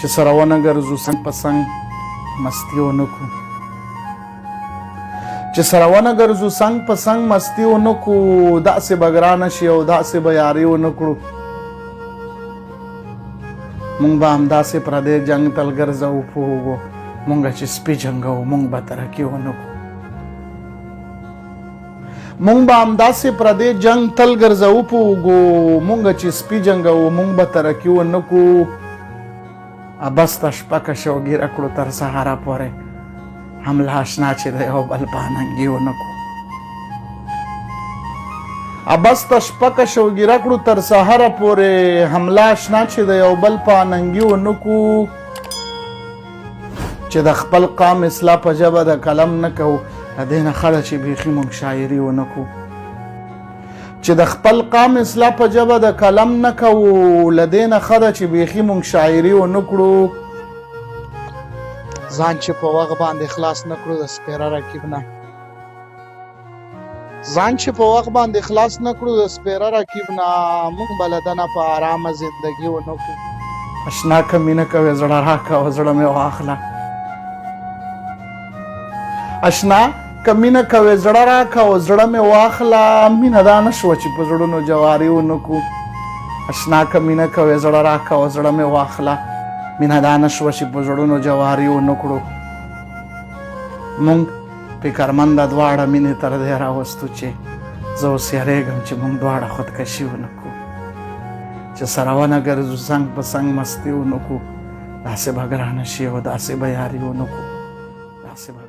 چې سره ونه ګرځو څنګ په څنګ مستي ونه کړو چې سره ونه ګرځو څنګ په څنګ مستي ونه کړو داسې به ګرانه شي او داسې به یاري ونه کړو مونږ به همداسې پردی جنګ تل ګرځو په اوږو مونږ چې سپي جنګوو مونږ به ترقي ونه کړو مونږ به همداسې پردی جنګ تل ګرځو په اوږو مونږ چې سپي جنګوو مونږ به ترقي ونه کړو بس ته شپه کشه او ګیره کړو تر سهاره پورې حمله اشنا چې د یو بل په اننګي ونه کړو بس ته شپه کشه او ګیره کړو تر سهاره پورې حمله اشنا چې د یو بل په اننګي ونه کړو چې د خپل قام اصلاح په ژبه د قلم نه کوو د دې نه ښه ده چې بیخي موږ شاعري ونه کړو چې د خپل قام اصلاح په ژبه د قلم نه کوو له دې نه ښه ده چې بیخي موږ شاعري ونه کړو ځان چې په وخت باندې خلاص نه کړو د سپېره رقیب نه ځان چې په وخت باندې خلاص نه کړو د سپېره رقیب نه موږ به له ده نه په ارامه زندګي ونه کړو اشنا که مینه کوې زړه راکړه زړه مې واخله اشنا که مینه کوې زړه راکړه او زړه مې واخله مینه دا نه شوه چې په زړونو جواري ونه کړو اشنا که مینه کوې زړه راکړه او زړه مې واخله مینه دا نه شوه چې په زړونو جواري ونه کړو مونږ فکرمنده دواړه مینې تر دې راوستو چې زه اوس یارېږم چې مونږ دواړه خودکشي ونه کړو چې سره ونه ګرځو څنګ په څنګ مستي ونه کړو داسې به ګرانه شي او داسې به یاري ونه کړو داسې به